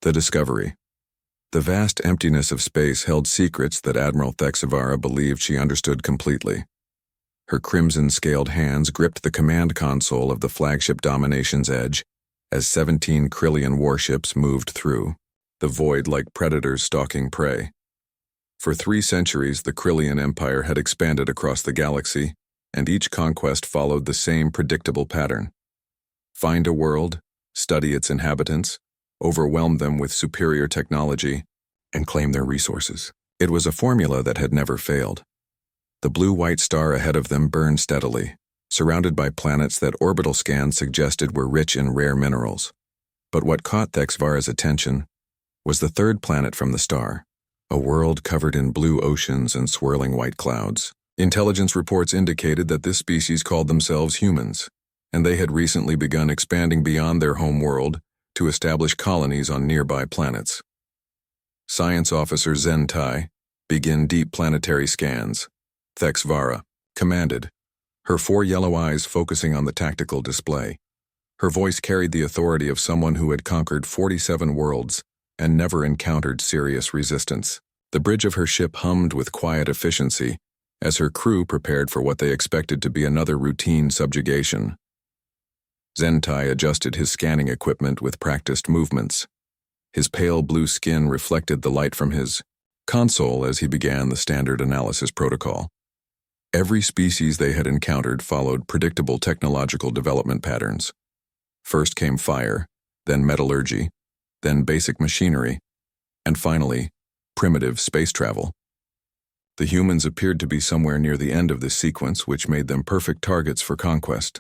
The discovery. The vast emptiness of space held secrets that Admiral Thexavara believed she understood completely. Her crimson-scaled hands gripped the command console of the flagship Domination's Edge as 17 Krillian warships moved through, the void like predators stalking prey. For 3 centuries, the Krillian Empire had expanded across the galaxy, and each conquest followed the same predictable pattern. Find a world, study its inhabitants, overwhelm them with superior technology, and claim their resources. It was a formula that had never failed. The blue-white star ahead of them burned steadily, surrounded by planets that orbital scans suggested were rich in rare minerals. But what caught Thexavara's attention was the third planet from the star, a world covered in blue oceans and swirling white clouds. Intelligence reports indicated that this species called themselves humans, and they had recently begun expanding beyond their home world to establish colonies on nearby planets. Science Officer Zentai, begin deep planetary scans. Thexavara commanded, her 4 yellow eyes focusing on the tactical display. Her voice carried the authority of someone who had conquered 47 worlds and never encountered serious resistance. The bridge of her ship hummed with quiet efficiency as her crew prepared for what they expected to be another routine subjugation. Zentai adjusted his scanning equipment with practiced movements. His pale blue skin reflected the light from his console as he began the standard analysis protocol. Every species they had encountered followed predictable technological development patterns. First came fire, then metallurgy, then basic machinery, and finally, primitive space travel. The humans appeared to be somewhere near the end of this sequence, which made them perfect targets for conquest.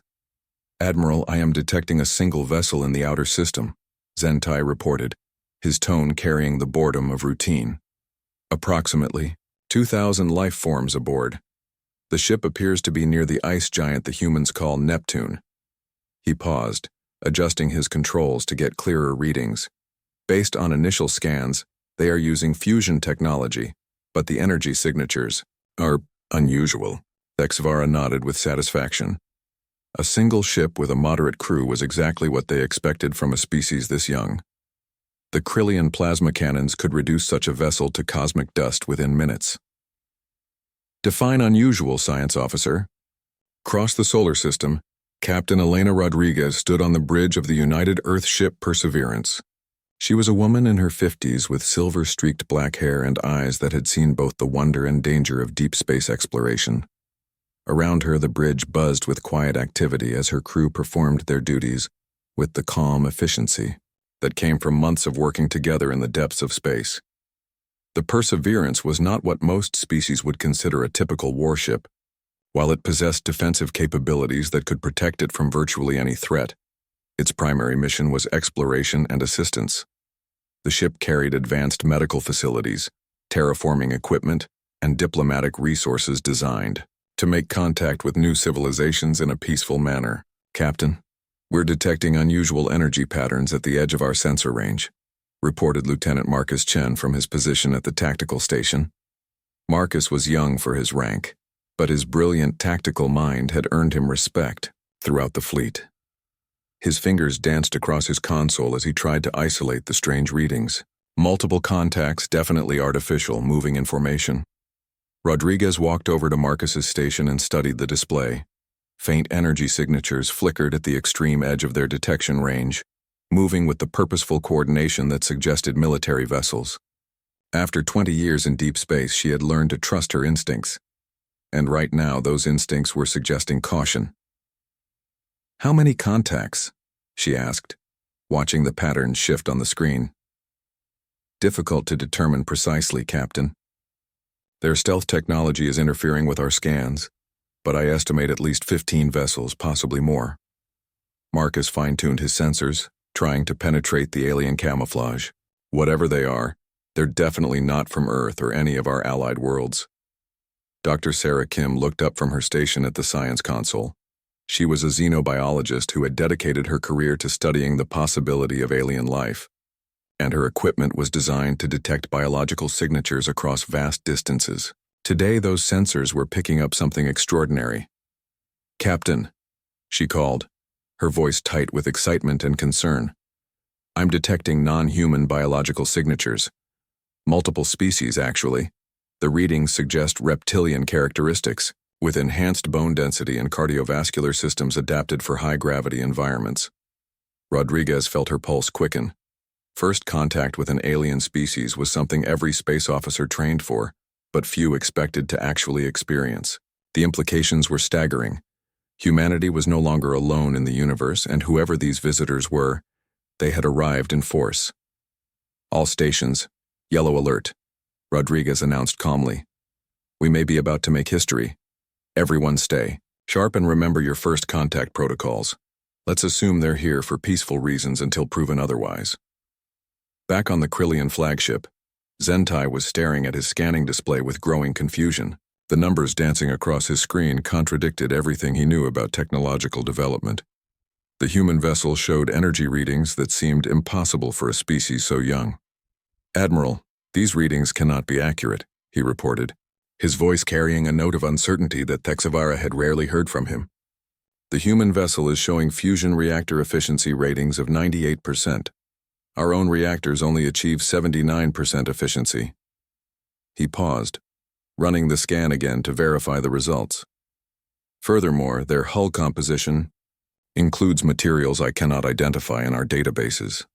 "Admiral, I am detecting a single vessel in the outer system," Zentai reported, his tone carrying the boredom of routine. "Approximately 2,000 life forms aboard. The ship appears to be near the ice giant the humans call Neptune." He paused, adjusting his controls to get clearer readings. Based on initial scans, they are using fusion technology, but the energy signatures are unusual. Thexavara nodded with satisfaction. A single ship with a moderate crew was exactly what they expected from a species this young. The Krillian plasma cannons could reduce such a vessel to cosmic dust within minutes. "Define unusual, Science Officer." Across the solar system, Captain Elena Rodriguez stood on the bridge of the United Earth ship Perseverance. She was a woman in her 50s with silver-streaked black hair and eyes that had seen both the wonder and danger of deep space exploration. Around her, the bridge buzzed with quiet activity as her crew performed their duties with the calm efficiency that came from months of working together in the depths of space. The Perseverance was not what most species would consider a typical warship. While it possessed defensive capabilities that could protect it from virtually any threat, its primary mission was exploration and assistance. The ship carried advanced medical facilities, terraforming equipment, and diplomatic resources designed to make contact with new civilizations in a peaceful manner. "Captain, we're detecting unusual energy patterns at the edge of our sensor range," reported Lieutenant Marcus Chen from his position at the tactical station. Marcus was young for his rank, but his brilliant tactical mind had earned him respect throughout the fleet. His fingers danced across his console as he tried to isolate the strange readings. Multiple contacts, definitely artificial, moving in formation. Rodriguez walked over to Marcus's station and studied the display. Faint energy signatures flickered at the extreme edge of their detection range, moving with the purposeful coordination that suggested military vessels. After 20 years in deep space, she had learned to trust her instincts. And right now, those instincts were suggesting caution. "How many contacts?" she asked, watching the patterns shift on the screen. "Difficult to determine precisely, Captain. Their stealth technology is interfering with our scans, but I estimate at least 15 vessels, possibly more." Marcus fine-tuned his sensors, trying to penetrate the alien camouflage. "Whatever they are, they're definitely not from Earth or any of our allied worlds." Dr. Sarah Kim looked up from her station at the science console. She was a xenobiologist who had dedicated her career to studying the possibility of alien life, and her equipment was designed to detect biological signatures across vast distances. Today, those sensors were picking up something extraordinary. "Captain," she called, her voice tight with excitement and concern. I'm detecting non-human biological signatures. Multiple species, actually. The readings suggest reptilian characteristics, with enhanced bone density and cardiovascular systems adapted for high-gravity environments. Rodriguez felt her pulse quicken. First contact with an alien species was something every space officer trained for, but few expected to actually experience. The implications were staggering. Humanity was no longer alone in the universe, and whoever these visitors were, they had arrived in force. All stations, yellow alert, Rodriguez announced calmly. We may be about to make history. Everyone stay sharp and remember your first contact protocols. Let's assume they're here for peaceful reasons until proven otherwise. Back on the Krillian flagship, Zentai was staring at his scanning display with growing confusion. The numbers dancing across his screen contradicted everything he knew about technological development. The human vessel showed energy readings that seemed impossible for a species so young. Admiral, these readings cannot be accurate, he reported, his voice carrying a note of uncertainty that Thexavara had rarely heard from him. The human vessel is showing fusion reactor efficiency ratings of 98%. Our own reactors only achieve 79% efficiency. He paused, running the scan again to verify the results. Furthermore, their hull composition includes materials I cannot identify in our databases.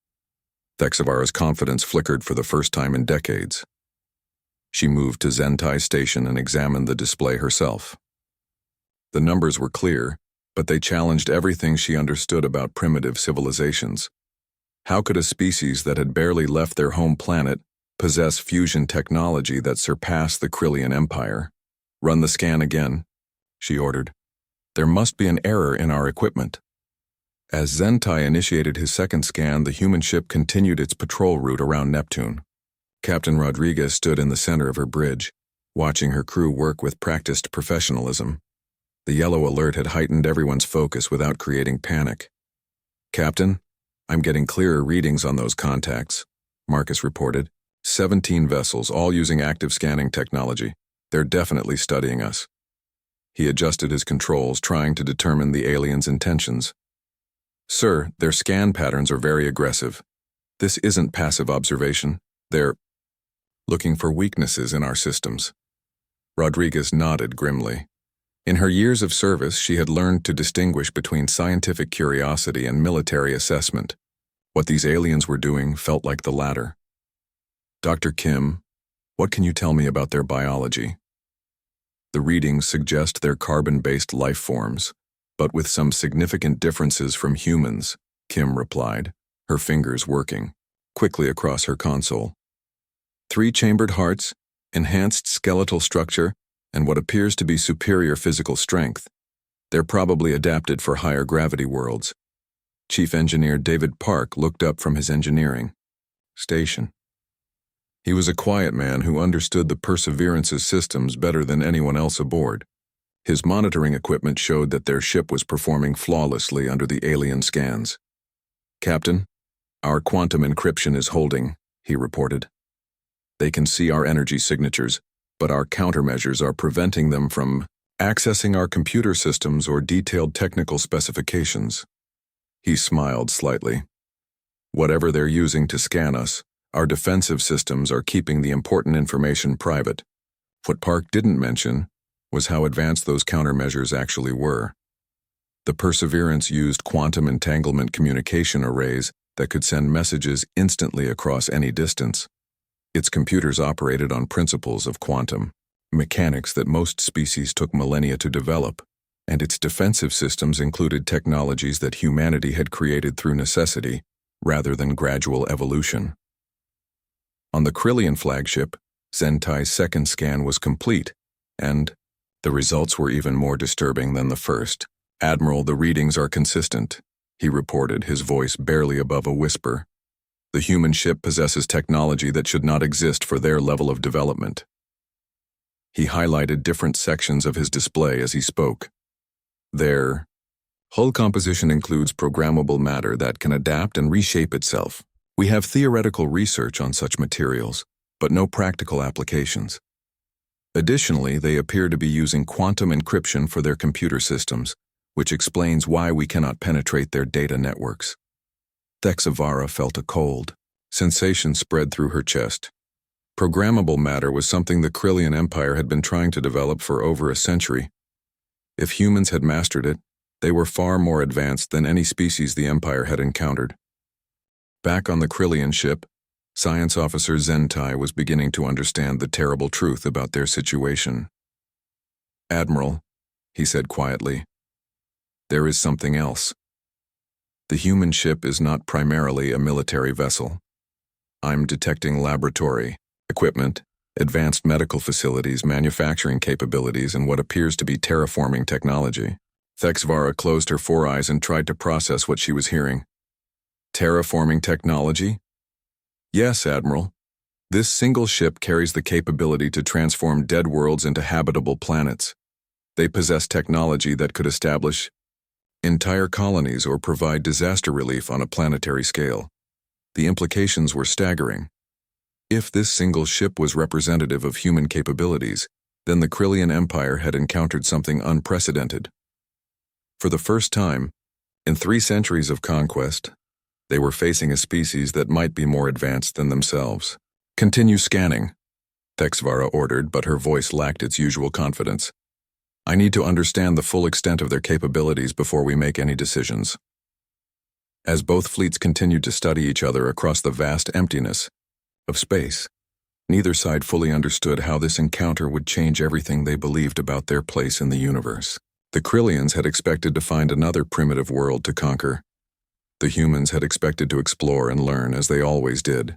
Thexavara's confidence flickered for the first time in decades. She moved to Zentai Station and examined the display herself. The numbers were clear, but they challenged everything she understood about primitive civilizations. How could a species that had barely left their home planet possess fusion technology that surpassed the Krillian Empire? Run the scan again, she ordered. There must be an error in our equipment. As Zentai initiated his second scan, the human ship continued its patrol route around Neptune. Captain Rodriguez stood in the center of her bridge, watching her crew work with practiced professionalism. The yellow alert had heightened everyone's focus without creating panic. Captain, I'm getting clearer readings on those contacts, Marcus reported. 17 vessels, all using active scanning technology. They're definitely studying us. He adjusted his controls, trying to determine the aliens' intentions. Sir, their scan patterns are very aggressive. This isn't passive observation. They're looking for weaknesses in our systems. Rodriguez nodded grimly. In her years of service, she had learned to distinguish between scientific curiosity and military assessment. What these aliens were doing felt like the latter. Dr. Kim, what can you tell me about their biology? The readings suggest they're carbon-based life forms, but with some significant differences from humans, Kim replied, her fingers working quickly across her console. 3-chambered hearts, enhanced skeletal structure, and what appears to be superior physical strength. They're probably adapted for higher gravity worlds. Chief Engineer David Park looked up from his engineering station. He was a quiet man who understood the Perseverance's systems better than anyone else aboard. His monitoring equipment showed that their ship was performing flawlessly under the alien scans. Captain, our quantum encryption is holding, he reported. They can see our energy signatures, but our countermeasures are preventing them from accessing our computer systems or detailed technical specifications. He smiled slightly. Whatever they're using to scan us, our defensive systems are keeping the important information private. What Park didn't mention was how advanced those countermeasures actually were. The Perseverance used quantum entanglement communication arrays that could send messages instantly across any distance. Its computers operated on principles of quantum mechanics that most species took millennia to develop, and its defensive systems included technologies that humanity had created through necessity rather than gradual evolution. On the Krillian flagship, Zentai's second scan was complete, and the results were even more disturbing than the first. Admiral, the readings are consistent, he reported, his voice barely above a whisper. The human ship possesses technology that should not exist for their level of development. He highlighted different sections of his display as he spoke. Their hull composition includes programmable matter that can adapt and reshape itself. We have theoretical research on such materials, but no practical applications. Additionally, they appear to be using quantum encryption for their computer systems, which explains why we cannot penetrate their data networks. Thexavara felt a cold sensation spread through her chest. Programmable matter was something the Krillian Empire had been trying to develop for over a century. If humans had mastered it, they were far more advanced than any species the Empire had encountered. Back on the Krillian ship, Science Officer Zentai was beginning to understand the terrible truth about their situation. "Admiral," he said quietly, "there is something else. The human ship is not primarily a military vessel. I'm detecting laboratory equipment, advanced medical facilities, manufacturing capabilities, and what appears to be terraforming technology." Thexavara closed her four eyes and tried to process what she was hearing. Terraforming technology? Yes, Admiral. This single ship carries the capability to transform dead worlds into habitable planets. They possess technology that could establish entire colonies or provide disaster relief on a planetary scale. The implications were staggering. If this single ship was representative of human capabilities, then the Krillian Empire had encountered something unprecedented. For the first time, in 3 centuries of conquest, they were facing a species that might be more advanced than themselves. "Continue scanning," Thexavara ordered, but her voice lacked its usual confidence. "I need to understand the full extent of their capabilities before we make any decisions." As both fleets continued to study each other across the vast emptiness of space, neither side fully understood how this encounter would change everything they believed about their place in the universe. The Krillians had expected to find another primitive world to conquer. The humans had expected to explore and learn as they always did.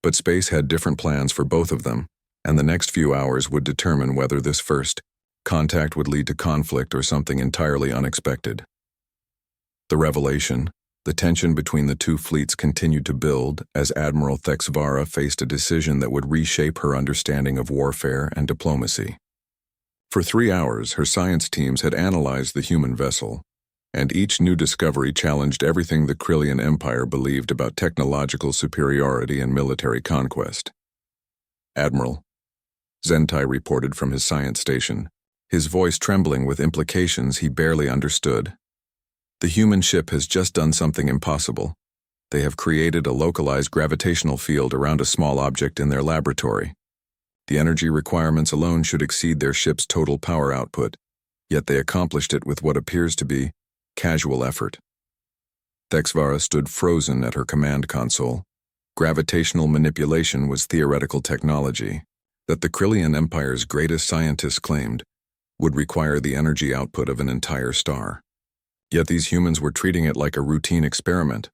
But space had different plans for both of them, and the next few hours would determine whether this first contact would lead to conflict or something entirely unexpected. The revelation, the tension between the two fleets continued to build as Admiral Thexavara faced a decision that would reshape her understanding of warfare and diplomacy. For 3 hours, her science teams had analyzed the human vessel, and each new discovery challenged everything the Krillian Empire believed about technological superiority and military conquest. "Admiral," Zentai reported from his science station, his voice trembling with implications he barely understood. "The human ship has just done something impossible. They have created a localized gravitational field around a small object in their laboratory. The energy requirements alone should exceed their ship's total power output, yet they accomplished it with what appears to be casual effort." Thexavara stood frozen at her command console. Gravitational manipulation was theoretical technology that the Krillian Empire's greatest scientists claimed would require the energy output of an entire star. Yet these humans were treating it like a routine experiment.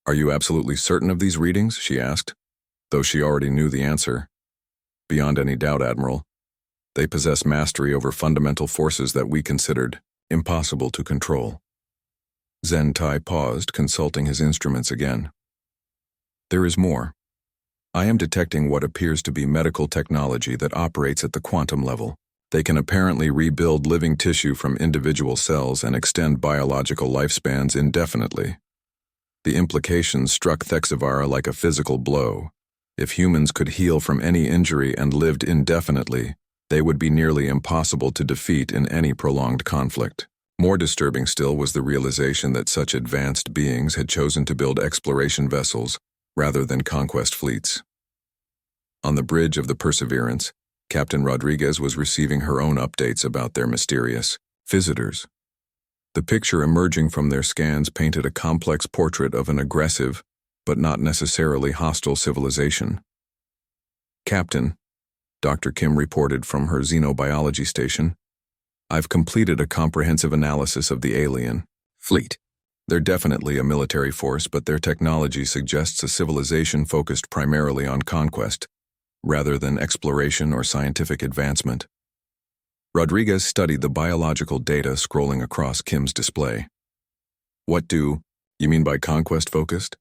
"Are you absolutely certain of these readings?" she asked, though she already knew the answer. "Beyond any doubt, Admiral. They possess mastery over fundamental forces that we considered impossible to control." Zentai paused, consulting his instruments again. "There is more. I am detecting what appears to be medical technology that operates at the quantum level. They can apparently rebuild living tissue from individual cells and extend biological lifespans indefinitely." The implications struck Thexavara like a physical blow. If humans could heal from any injury and lived indefinitely, they would be nearly impossible to defeat in any prolonged conflict. More disturbing still was the realization that such advanced beings had chosen to build exploration vessels rather than conquest fleets. On the bridge of the Perseverance, Captain Rodriguez was receiving her own updates about their mysterious visitors. The picture emerging from their scans painted a complex portrait of an aggressive, but not necessarily hostile civilization. "Captain," Dr. Kim reported from her xenobiology station, "I've completed a comprehensive analysis of the alien fleet. They're definitely a military force, but their technology suggests a civilization focused primarily on conquest, rather than exploration or scientific advancement." Rodriguez studied the biological data scrolling across Kim's display. "What do you mean by conquest-focused?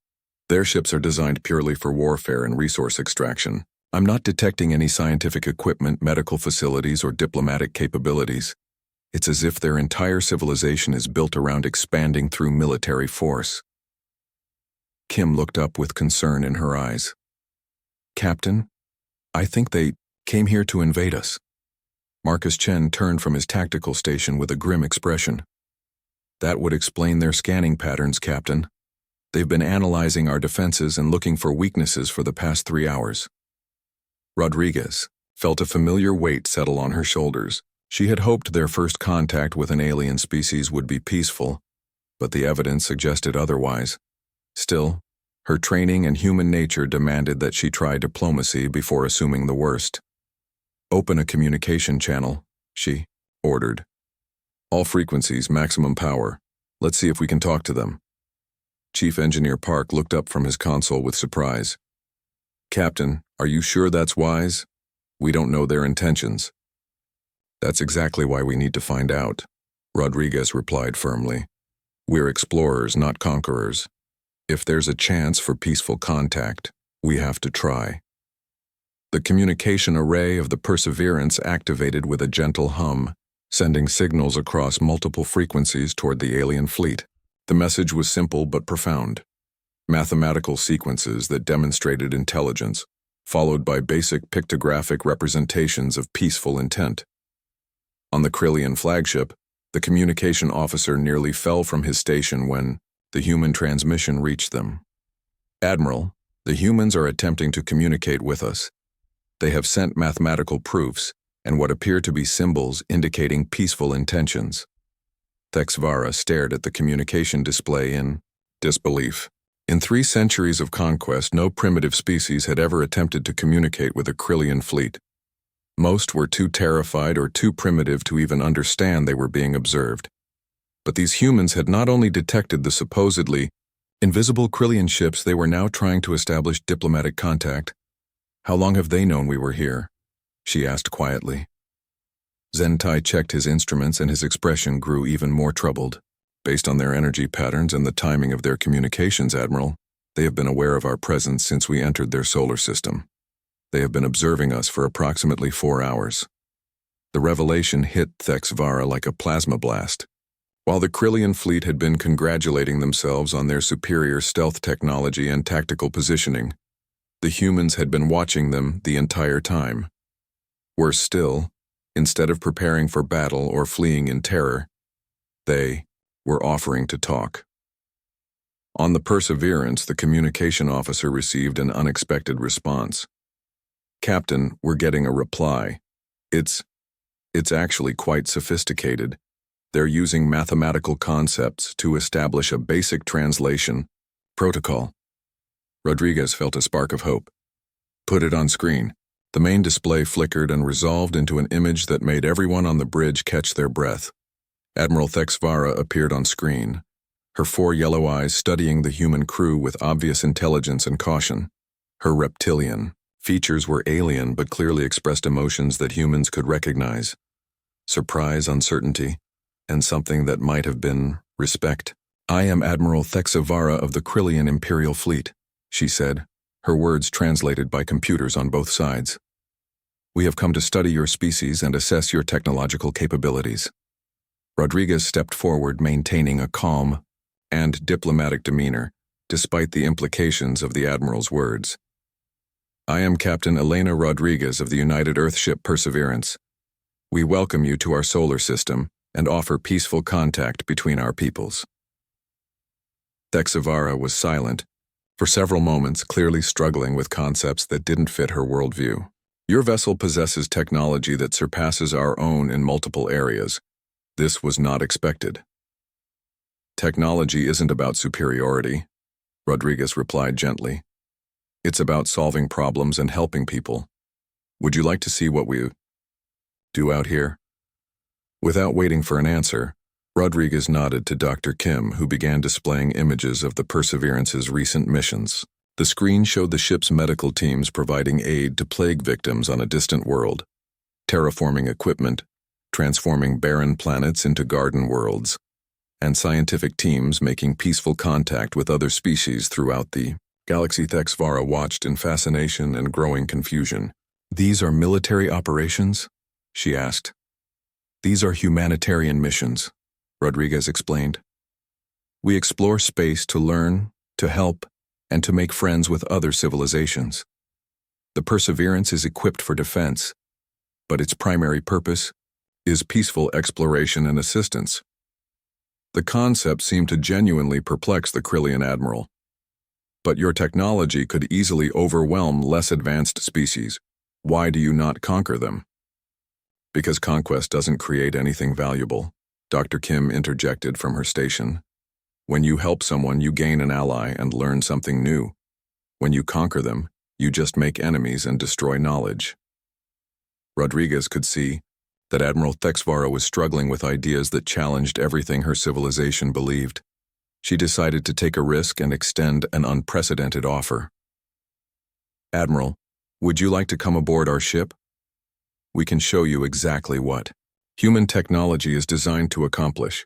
Their ships are designed purely for warfare and resource extraction. I'm not detecting any scientific equipment, medical facilities, or diplomatic capabilities. It's as if their entire civilization is built around expanding through military force." Kim looked up with concern in her eyes. "Captain, I think they came here to invade us." Marcus Chen turned from his tactical station with a grim expression. "That would explain their scanning patterns, Captain. They've been analyzing our defenses and looking for weaknesses for the past 3 hours. Rodriguez felt a familiar weight settle on her shoulders. She had hoped their first contact with an alien species would be peaceful, but the evidence suggested otherwise. Still, her training and human nature demanded that she try diplomacy before assuming the worst. "Open a communication channel," she ordered. "All frequencies, maximum power. Let's see if we can talk to them." Chief Engineer Park looked up from his console with surprise. "Captain, are you sure that's wise? We don't know their intentions." "That's exactly why we need to find out," Rodriguez replied firmly. "We're explorers, not conquerors. If there's a chance for peaceful contact, we have to try." The communication array of the Perseverance activated with a gentle hum, sending signals across multiple frequencies toward the alien fleet. The message was simple but profound. Mathematical sequences that demonstrated intelligence, followed by basic pictographic representations of peaceful intent. On the Krillian flagship, the communication officer nearly fell from his station when the human transmission reached them. "Admiral, the humans are attempting to communicate with us. They have sent mathematical proofs and what appear to be symbols indicating peaceful intentions." Thexvara stared at the communication display in disbelief. In 3 centuries of conquest, no primitive species had ever attempted to communicate with a Krillian fleet. Most were too terrified or too primitive to even understand they were being observed. But these humans had not only detected the supposedly invisible Krillian ships, they were now trying to establish diplomatic contact. "How long have they known we were here?" she asked quietly. Zentai checked his instruments and his expression grew even more troubled. "Based on their energy patterns and the timing of their communications, Admiral, they have been aware of our presence since we entered their solar system. They have been observing us for approximately 4 hours." The revelation hit Thexvara like a plasma blast. While the Krillian fleet had been congratulating themselves on their superior stealth technology and tactical positioning, the humans had been watching them the entire time. Worse still, instead of preparing for battle or fleeing in terror, they were offering to talk. On the Perseverance, the communication officer received an unexpected response. "Captain, we're getting a reply. It's actually quite sophisticated. They're using mathematical concepts to establish a basic translation protocol." Rodriguez felt a spark of hope. "Put it on screen." The main display flickered and resolved into an image that made everyone on the bridge catch their breath. Admiral Thexvara appeared on screen, her 4 yellow eyes studying the human crew with obvious intelligence and caution. Her reptilian features were alien but clearly expressed emotions that humans could recognize: surprise, uncertainty, and something that might have been respect. "I am Admiral Thexvara of the Krillian Imperial Fleet," she said, her words translated by computers on both sides. "We have come to study your species and assess your technological capabilities." Rodriguez stepped forward, maintaining a calm and diplomatic demeanor, despite the implications of the Admiral's words. "I am Captain Elena Rodriguez of the United Earthship Perseverance. We welcome you to our solar system and offer peaceful contact between our peoples." Thexvara was silent, for several moments, clearly struggling with concepts that didn't fit her worldview. "Your vessel possesses technology that surpasses our own in multiple areas. This was not expected." "Technology isn't about superiority," Rodriguez replied gently. "It's about solving problems and helping people. Would you like to see what we do out here?" Without waiting for an answer, Rodriguez nodded to Dr. Kim, who began displaying images of the Perseverance's recent missions. The screen showed the ship's medical teams providing aid to plague victims on a distant world, terraforming equipment, transforming barren planets into garden worlds, and scientific teams making peaceful contact with other species throughout the galaxy. Thexvara watched in fascination and growing confusion. "These are military operations?" she asked. "These are humanitarian missions," Rodriguez explained. "We explore space to learn, to help, and to make friends with other civilizations. The Perseverance is equipped for defense, but its primary purpose is peaceful exploration and assistance." The concept seemed to genuinely perplex the Krillian admiral. But your technology could easily overwhelm less advanced species. Why do you not conquer them? Because conquest doesn't create anything valuable, Dr. Kim interjected from her station. When you help someone, you gain an ally and learn something new. When you conquer them, you just make enemies and destroy knowledge. Rodriguez could see that Admiral Thexvara was struggling with ideas that challenged everything her civilization believed. She decided to take a risk and extend an unprecedented offer. Admiral, would you like to come aboard our ship? We can show you exactly what human technology is designed to accomplish.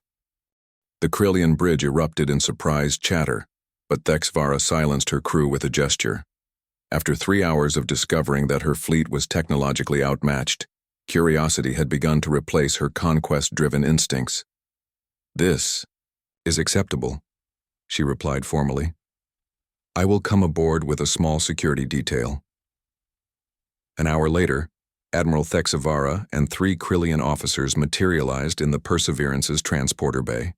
The Krillian bridge erupted in surprised chatter, but Thexvara silenced her crew with a gesture. After 3 hours of discovering that her fleet was technologically outmatched, curiosity had begun to replace her conquest-driven instincts. This is acceptable, she replied formally. I will come aboard with a small security detail. An hour later, Admiral Thexvara and 3 Krillian officers materialized in the Perseverance's transporter bay.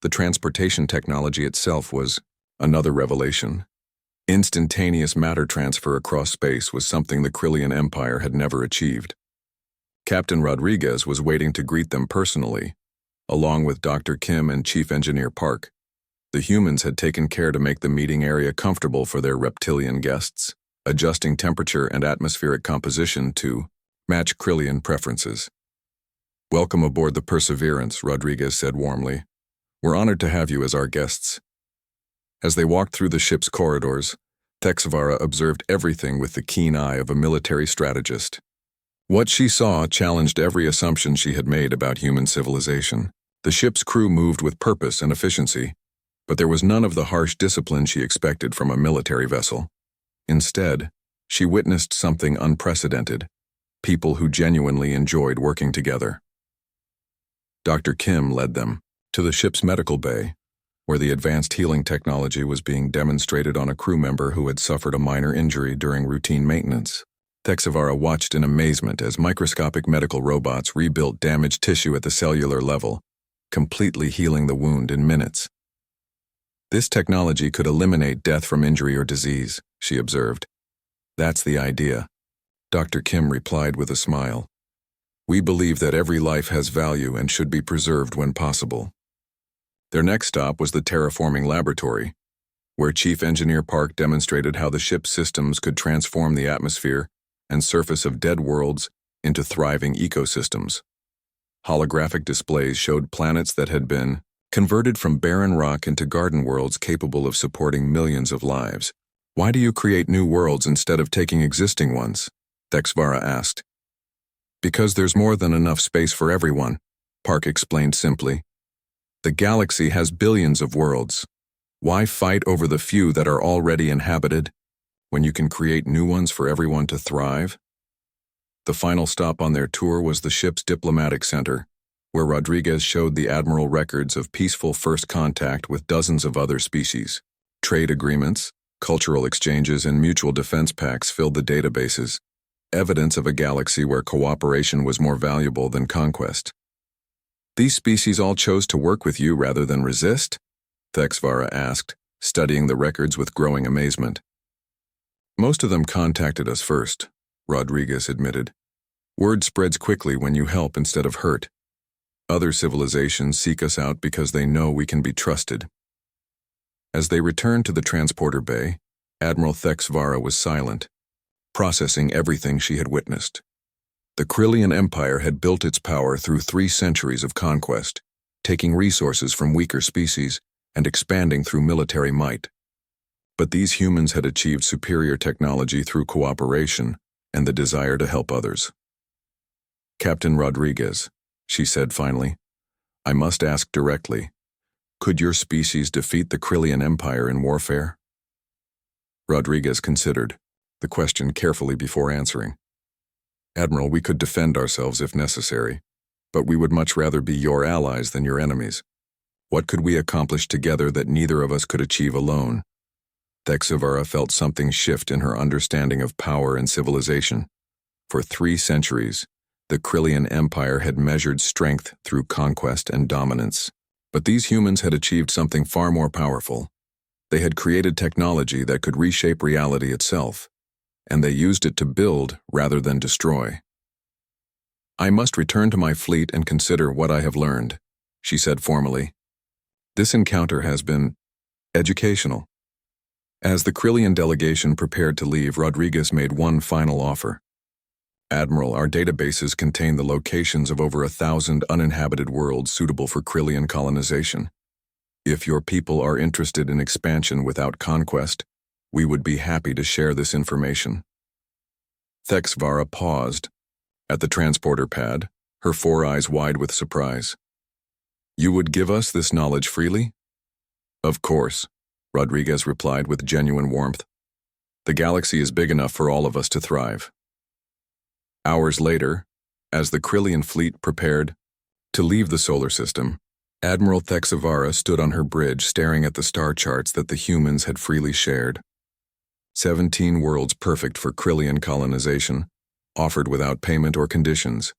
The transportation technology itself was another revelation. Instantaneous matter transfer across space was something the Krillian Empire had never achieved. Captain Rodriguez was waiting to greet them personally, along with Dr. Kim and Chief Engineer Park. The humans had taken care to make the meeting area comfortable for their reptilian guests, adjusting temperature and atmospheric composition to match Krillian preferences. Welcome aboard the Perseverance, Rodriguez said warmly. We're honored to have you as our guests. As they walked through the ship's corridors, Thexvara observed everything with the keen eye of a military strategist. What she saw challenged every assumption she had made about human civilization. The ship's crew moved with purpose and efficiency, but there was none of the harsh discipline she expected from a military vessel. Instead, she witnessed something unprecedented: people who genuinely enjoyed working together. Dr. Kim led them to the ship's medical bay, where the advanced healing technology was being demonstrated on a crew member who had suffered a minor injury during routine maintenance. Thexvara watched in amazement as microscopic medical robots rebuilt damaged tissue at the cellular level, completely healing the wound in minutes. This technology could eliminate death from injury or disease, she observed. That's the idea, Dr. Kim replied with a smile. We believe that every life has value and should be preserved when possible. Their next stop was the terraforming laboratory, where Chief Engineer Park demonstrated how the ship's systems could transform the atmosphere and surface of dead worlds into thriving ecosystems. Holographic displays showed planets that had been converted from barren rock into garden worlds capable of supporting millions of lives. Why do you create new worlds instead of taking existing ones? Thexvara asked. Because there's more than enough space for everyone, Park explained simply. The galaxy has billions of worlds. Why fight over the few that are already inhabited when you can create new ones for everyone to thrive? The final stop on their tour was the ship's diplomatic center, where Rodriguez showed the Admiral records of peaceful first contact with dozens of other species. Trade agreements, cultural exchanges, and mutual defense pacts filled the databases, evidence of a galaxy where cooperation was more valuable than conquest. These species all chose to work with you rather than resist? Thexvara asked, studying the records with growing amazement. Most of them contacted us first, Rodriguez admitted. Word spreads quickly when you help instead of hurt. Other civilizations seek us out because they know we can be trusted. As they returned to the transporter bay, Admiral Thexvara was silent, processing everything she had witnessed. The Krillian Empire had built its power through 3 centuries of conquest, taking resources from weaker species and expanding through military might. But these humans had achieved superior technology through cooperation and the desire to help others. Captain Rodriguez, she said finally, I must ask directly, could your species defeat the Krillian Empire in warfare? Rodriguez considered the question carefully before answering. Admiral, we could defend ourselves if necessary, but we would much rather be your allies than your enemies. What could we accomplish together that neither of us could achieve alone? Thexvara felt something shift in her understanding of power and civilization. For 3 centuries, the Krillian Empire had measured strength through conquest and dominance, but these humans had achieved something far more powerful: They had created technology that could reshape reality itself, and they used it to build rather than destroy. "I must return to my fleet and consider what I have learned," she said formally. "This encounter has been educational." As the Krillian delegation prepared to leave, Rodriguez made one final offer. "Admiral, our databases contain the locations of over 1,000 uninhabited worlds suitable for Krillian colonization. If your people are interested in expansion without conquest, we would be happy to share this information." Thexvara paused at the transporter pad, her 4 eyes wide with surprise. "You would give us this knowledge freely?" "Of course," Rodriguez replied with genuine warmth. "The galaxy is big enough for all of us to thrive." Hours later, as the Krillian fleet prepared to leave the solar system, Admiral Thexvara stood on her bridge staring at the star charts that the humans had freely shared. 17 worlds perfect for Krillian colonization, offered without payment or conditions.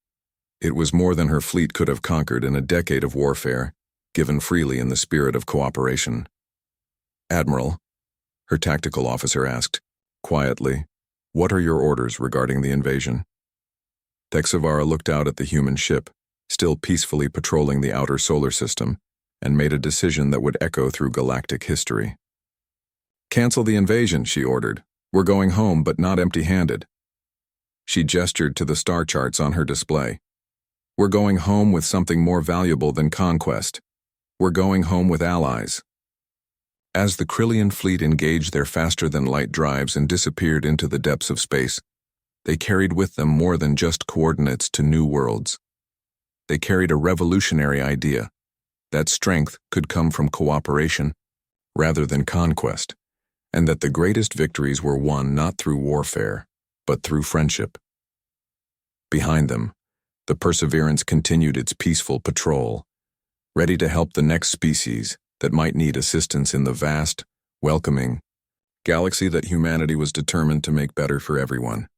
It was more than her fleet could have conquered in a decade of warfare, given freely in the spirit of cooperation. "Admiral," her tactical officer asked, quietly, "what are your orders regarding the invasion?" Thexvara looked out at the human ship, still peacefully patrolling the outer solar system, and made a decision that would echo through galactic history. "Cancel the invasion," she ordered. "We're going home, but not empty-handed." She gestured to the star charts on her display. "We're going home with something more valuable than conquest. We're going home with allies." As the Krillian fleet engaged their faster-than-light drives and disappeared into the depths of space, they carried with them more than just coordinates to new worlds. They carried a revolutionary idea that strength could come from cooperation rather than conquest, and that the greatest victories were won not through warfare, but through friendship. Behind them, the Perseverance continued its peaceful patrol, ready to help the next species that might need assistance in the vast, welcoming galaxy that humanity was determined to make better for everyone.